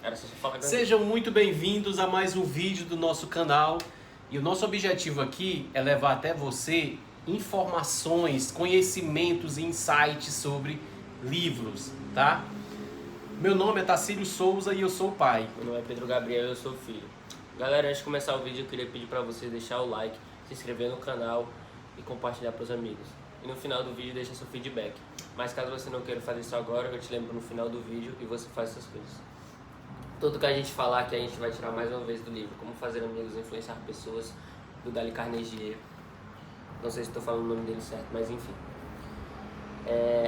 Era só falar com a gente. Sejam muito bem-vindos a mais um vídeo do nosso canal. E o nosso objetivo aqui é levar até você informações, conhecimentos e insights sobre livros, tá? Meu nome é Tacílio Souza e eu sou o pai. Meu nome é Pedro Gabriel e eu sou o filho. Galera, antes de começar o vídeo, eu queria pedir pra vocês deixar o like, se inscrever no canal e compartilhar pros amigos. E no final do vídeo deixa seu feedback. Mas caso você não queira fazer isso agora, eu te lembro no final do vídeo e você faz essas coisas. Tudo que a gente falar aqui a gente vai tirar mais uma vez do livro Como Fazer Amigos e Influenciar Pessoas, do Dale Carnegie. Não sei se estou falando o nome dele certo, mas enfim.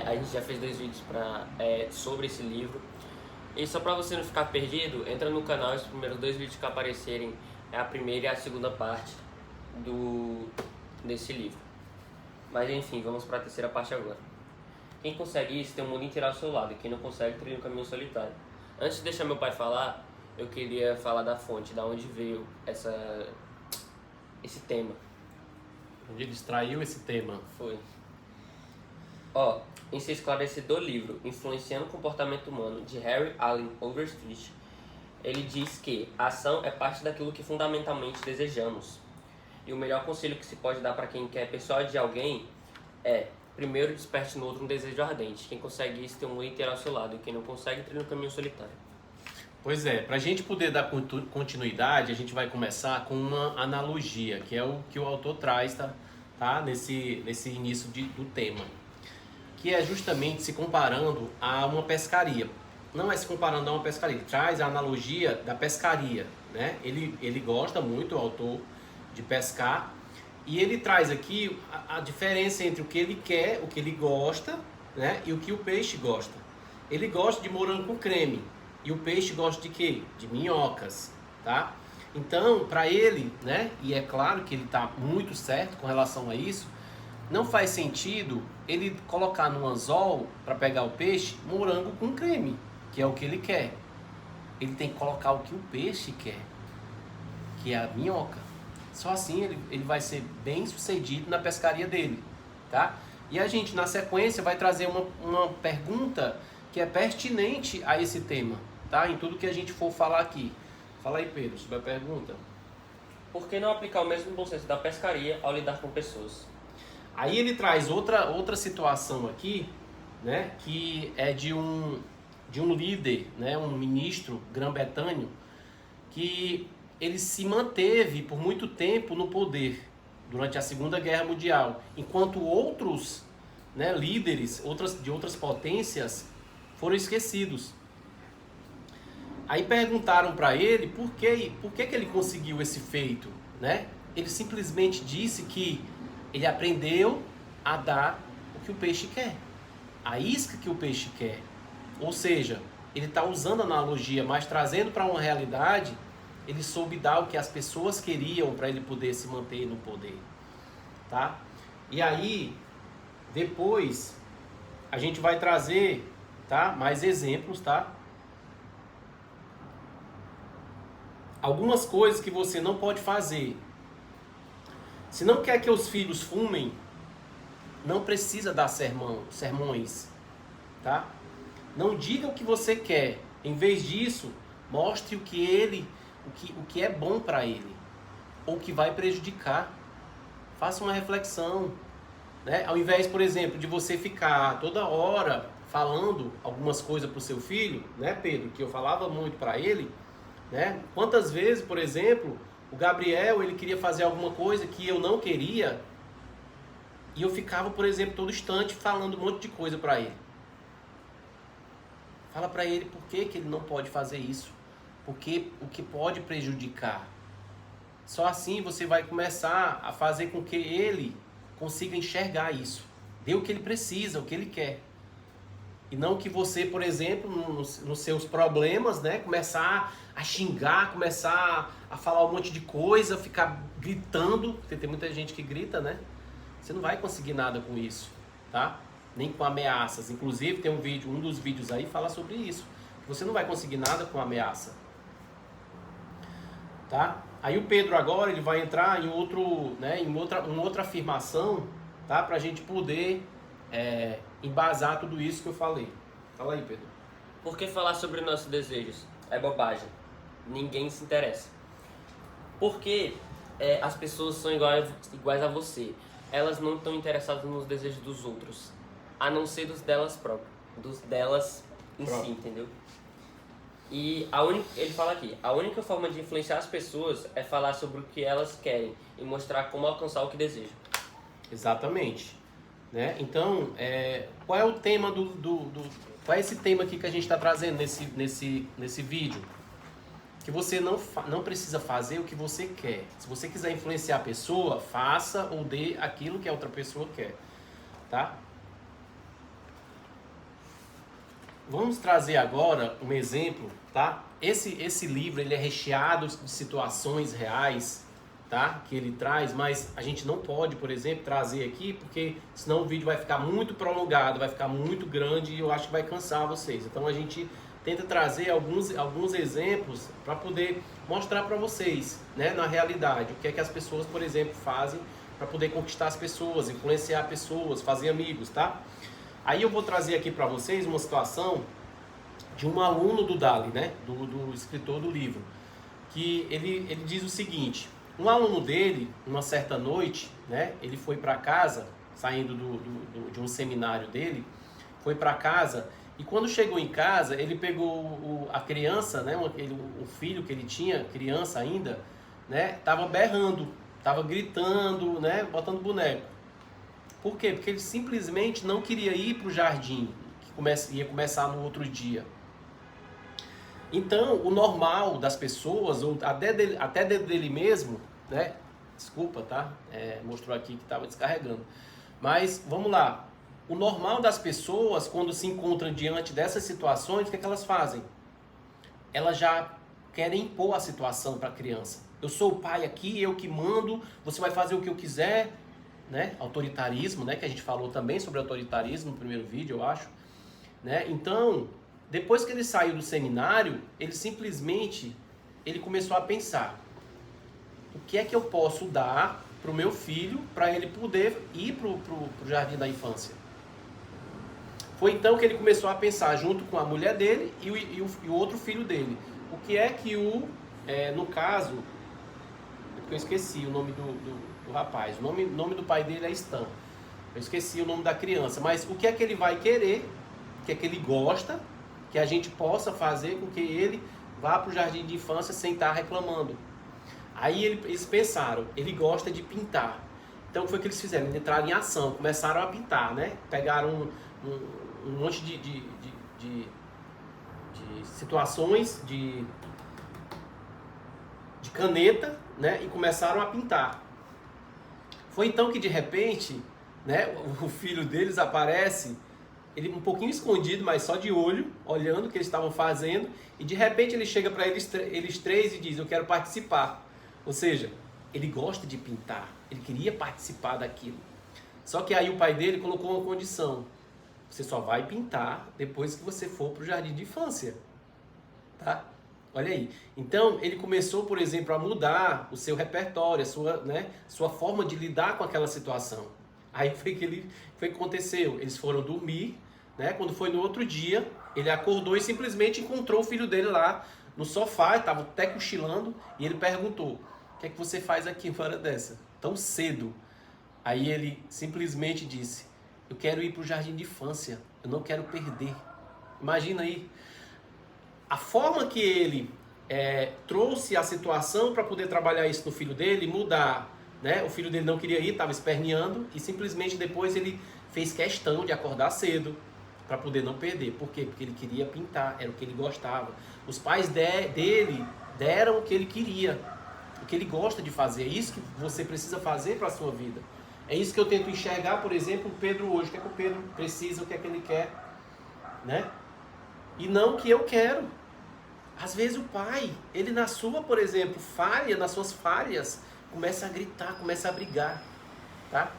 A gente já fez 2 vídeos sobre esse livro. E só para você não ficar perdido, entra no canal, os primeiros 2 vídeos que aparecerem é a primeira e a segunda parte desse livro. Mas enfim, vamos para a terceira parte agora. Quem consegue isso tem o mundo inteiro ao seu lado, e quem não consegue trilha um caminho solitário. Antes de deixar meu pai falar, eu queria falar da fonte, da onde veio esse tema. Onde ele extraiu esse tema. Foi. Em seu esclarecedor livro Influenciando o Comportamento Humano, de Harry Allen Overstreet, ele diz que a ação é parte daquilo que fundamentalmente desejamos. E o melhor conselho que se pode dar para quem quer persuadir alguém é: primeiro desperte no outro um desejo ardente. Quem consegue isso tem um mundo inteiro ao seu lado, e quem não consegue trilha um caminho solitário. Pois é, para a gente poder dar continuidade, a gente vai começar com uma analogia, que é o que o autor traz, tá? Nesse início do tema. Que é justamente se comparando a uma pescaria. Não é se comparando a uma pescaria, ele traz a analogia da pescaria, né? Ele gosta muito, o autor, de pescar, e ele traz aqui a diferença entre o que ele quer, o que ele gosta, né? E o que o peixe gosta. Ele gosta de morango com creme, e o peixe gosta de quê? De minhocas, tá? Então, para ele, né? E é claro que ele está muito certo com relação a isso, não faz sentido ele colocar no anzol, para pegar o peixe, morango com creme, que é o que ele quer. Ele tem que colocar o que o peixe quer, que é a minhoca. Só assim ele vai ser bem sucedido na pescaria dele, tá? E a gente, na sequência, vai trazer uma pergunta que é pertinente a esse tema, tá? Em tudo que a gente for falar aqui. Fala aí, Pedro, sobre a pergunta. Por que não aplicar o mesmo bom senso da pescaria ao lidar com pessoas? Aí ele traz outra situação aqui, né? Que é de um líder, né? Um ministro grã-bretanho, que ele se manteve por muito tempo no poder durante a Segunda Guerra Mundial, enquanto outros, né, líderes de outras potências foram esquecidos. Aí perguntaram para ele por que ele conseguiu esse feito, né? Ele simplesmente disse que ele aprendeu a dar o que o peixe quer, a isca que o peixe quer. Ou seja, ele está usando a analogia, mas trazendo para uma realidade. Ele soube dar o que as pessoas queriam para ele poder se manter no poder, tá? E aí, depois, a gente vai trazer, tá? Mais exemplos, tá? Algumas coisas que você não pode fazer. Se não quer que os filhos fumem, não precisa dar sermões, tá? Não diga o que você quer. Em vez disso, mostre o que é bom para ele, ou que vai prejudicar. Faça uma reflexão, né? Ao invés, por exemplo, de você ficar toda hora falando algumas coisas para o seu filho, né, Pedro, que eu falava muito para ele, né? Quantas vezes, por exemplo, o Gabriel, ele queria fazer alguma coisa que eu não queria, e eu ficava, por exemplo, todo instante falando um monte de coisa para ele. Fala para ele por que ele não pode fazer isso. Porque o que pode prejudicar. Só assim você vai começar a fazer com que ele consiga enxergar isso. Dê o que ele precisa, o que ele quer. E não que você, por exemplo, nos seus problemas, né, começar a xingar, começar a falar um monte de coisa, ficar gritando. Porque tem muita gente que grita, né? Você não vai conseguir nada com isso, tá? Nem com ameaças. Inclusive tem um dos vídeos aí fala sobre isso. Você não vai conseguir nada com ameaça. Tá? Aí o Pedro agora ele vai entrar em uma outra afirmação, tá? Para a gente poder embasar tudo isso que eu falei. Fala aí, Pedro. Por que falar sobre nossos desejos? é bobagem. Ninguém se interessa. Porque as pessoas são iguais a você. Elas não estão interessadas nos desejos dos outros, a não ser dos delas próprias, dos delas em si, entendeu? E ele fala aqui, a única forma de influenciar as pessoas é falar sobre o que elas querem e mostrar como alcançar o que desejam. Exatamente. Né? Então, qual é o tema qual é esse tema aqui que a gente está trazendo nesse vídeo? Que você não precisa fazer o que você quer. Se você quiser influenciar a pessoa, faça ou dê aquilo que a outra pessoa quer. Tá? Vamos trazer agora um exemplo, tá? Esse livro ele é recheado de situações reais, tá? Que ele traz, mas a gente não pode, por exemplo, trazer aqui, porque senão o vídeo vai ficar muito prolongado, vai ficar muito grande e eu acho que vai cansar vocês. Então a gente tenta trazer alguns exemplos para poder mostrar para vocês, né, na realidade, o que é que as pessoas, por exemplo, fazem para poder conquistar as pessoas, influenciar pessoas, fazer amigos, tá? Aí eu vou trazer aqui para vocês uma situação de um aluno do Dali, né, do escritor do livro, que ele diz o seguinte: um aluno dele, uma certa noite, né, ele foi para casa, saindo de um seminário dele, foi para casa e quando chegou em casa, ele pegou a criança, né, o filho que ele tinha, criança ainda, né, tava berrando, tava gritando, né, botando boneco. Por quê? Porque ele simplesmente não queria ir para o jardim, que ia começar no outro dia. Então, o normal das pessoas, ou até dele mesmo, né? Desculpa, tá? Mostrou aqui que estava descarregando. Mas, vamos lá. O normal das pessoas, quando se encontram diante dessas situações, o que é que elas fazem? Elas já querem impor a situação para a criança. Eu sou o pai aqui, eu que mando, você vai fazer o que eu quiser, né? Autoritarismo, né? Que a gente falou também sobre autoritarismo no primeiro vídeo, eu acho, né? Então, depois que ele saiu do seminário, ele simplesmente começou a pensar: o que é que eu posso dar para o meu filho para ele poder ir para o jardim da infância? Foi então que ele começou a pensar junto com a mulher dele e o outro filho dele. O que é que no caso, porque eu esqueci o nome do rapaz, o nome do pai dele é Stan. Eu esqueci o nome da criança, mas o que é que ele vai querer, o que é que ele gosta, que a gente possa fazer com que ele vá para o jardim de infância sem estar reclamando. Aí eles pensaram, ele gosta de pintar. Então o que foi que eles fizeram? Eles entraram em ação, começaram a pintar, né? Pegaram um monte de situações de caneta, né? E começaram a pintar. Foi então que de repente, né, o filho deles aparece, ele um pouquinho escondido, mas só de olho, olhando o que eles estavam fazendo, e de repente ele chega para eles três e diz: eu quero participar. Ou seja, ele gosta de pintar, ele queria participar daquilo. Só que aí o pai dele colocou uma condição: você só vai pintar depois que você for para o jardim de infância, tá? Olha aí. Então ele começou, por exemplo, a mudar o seu repertório, sua forma de lidar com aquela situação. Aí foi que aconteceu. Eles foram dormir, né? Quando foi no outro dia, ele acordou e simplesmente encontrou o filho dele lá no sofá, estava até cochilando, e ele perguntou: o que é que você faz aqui uma hora dessa, tão cedo? Aí ele simplesmente disse: eu quero ir para o jardim de infância, eu não quero perder. Imagina aí a forma que ele trouxe a situação para poder trabalhar isso no filho dele, mudar, né? O filho dele não queria ir, estava esperneando, e simplesmente depois ele fez questão de acordar cedo para poder não perder. Por quê? Porque ele queria pintar, era o que ele gostava. Os pais dele deram o que ele queria, o que ele gosta de fazer. É isso que você precisa fazer para a sua vida. É isso que eu tento enxergar, por exemplo, o Pedro hoje. O que é que o Pedro precisa, o que é que ele quer, né? E não o que eu quero. Às vezes o pai, ele na sua, por exemplo, nas suas falhas, começa a gritar, começa a brigar, tá?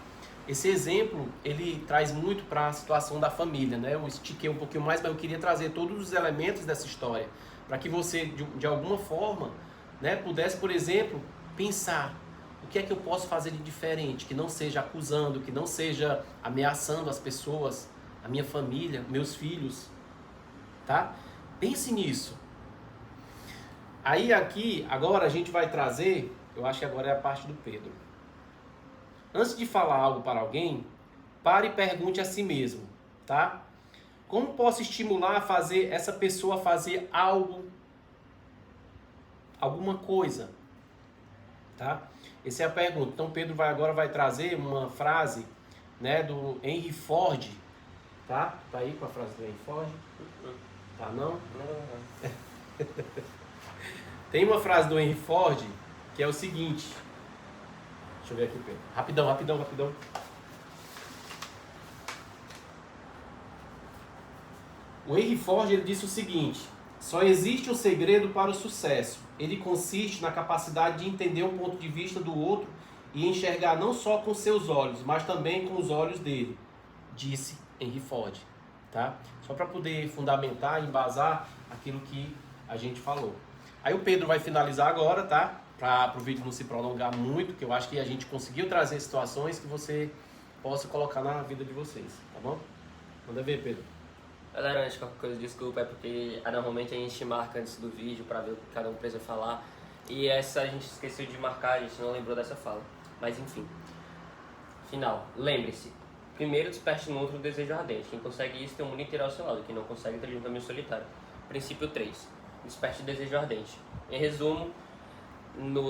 Esse exemplo, ele traz muito para a situação da família, né? Eu estiquei um pouquinho mais, mas eu queria trazer todos os elementos dessa história, para que você, de alguma forma, né, pudesse, por exemplo, pensar: o que é que eu posso fazer de diferente, que não seja acusando, que não seja ameaçando as pessoas, a minha família, meus filhos, tá? Pense nisso. Aí aqui, agora a gente vai trazer, eu acho que agora é a parte do Pedro. Antes de falar algo para alguém, pare e pergunte a si mesmo, tá? Como posso estimular a fazer essa pessoa fazer algo, alguma coisa, tá? Essa é a pergunta. Então Pedro agora vai trazer uma frase, né, do Henry Ford, tá? Tá aí com a frase do Henry Ford? Tá não? Tem uma frase do Henry Ford que é o seguinte. Deixa eu ver aqui, Pedro. Rapidão. O Henry Ford ele disse o seguinte: só existe um segredo para o sucesso. Ele consiste na capacidade de entender o ponto de vista do outro e enxergar não só com seus olhos, mas também com os olhos dele, disse Henry Ford, tá? Só para poder fundamentar, embasar aquilo que a gente falou. Aí o Pedro vai finalizar agora, tá? Para o vídeo não se prolongar muito, que eu acho que a gente conseguiu trazer situações que você possa colocar na vida de vocês, tá bom? Manda ver, Pedro. Galera, antes de qualquer coisa, desculpa, é porque normalmente a gente marca antes do vídeo pra ver o que cada um precisa falar. E essa a gente esqueceu de marcar, a gente não lembrou dessa fala. Mas enfim. Final. Lembre-se. Primeiro, desperte no outro o desejo ardente. Quem consegue isso tem o mundo inteiro ao seu lado. Quem não consegue, trilha um caminho solitário. Princípio 3. Desperte o desejo ardente. Em resumo,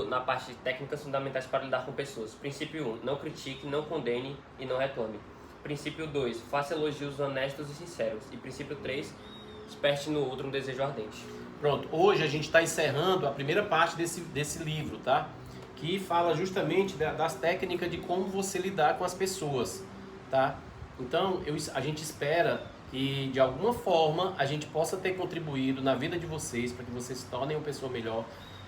na parte de técnicas fundamentais para lidar com pessoas. Princípio 1. Não critique, não condene e não reclame. Princípio 2. Faça elogios honestos e sinceros. E princípio 3. Desperte no outro um desejo ardente. Pronto, hoje a gente está encerrando a primeira parte desse livro, tá? Que fala justamente das técnicas de como você lidar com as pessoas, tá? Então, a gente espera que de alguma forma a gente possa ter contribuído na vida de vocês para que vocês se tornem uma pessoa melhor,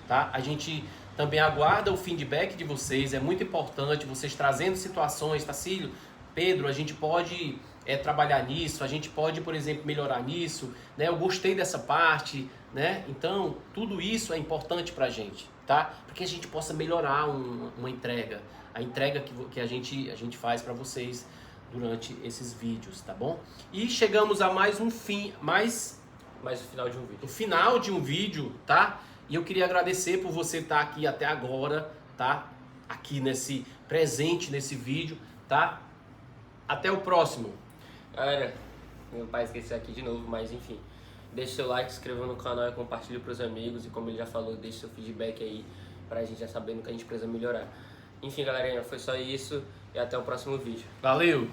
tá? A gente também aguarda o feedback de vocês, é muito importante vocês trazendo situações, Tacílio, Pedro, a gente pode trabalhar nisso, a gente pode, por exemplo, melhorar nisso, né? Eu gostei dessa parte, né? Então, tudo isso é importante pra gente, tá? Para que a gente possa melhorar uma entrega, a entrega que a gente faz para vocês durante esses vídeos, tá bom? E chegamos a mais um mais o final de um vídeo. O final de um vídeo, tá? E eu queria agradecer por você estar aqui até agora, tá? Aqui presente nesse vídeo, tá? Até o próximo. Galera, meu pai esqueceu aqui de novo, mas enfim. Deixe seu like, se inscreva no canal e compartilhe para os amigos. E como ele já falou, deixe seu feedback aí pra gente já saber no que a gente precisa melhorar. Enfim, galerinha, foi só isso e até o próximo vídeo. Valeu!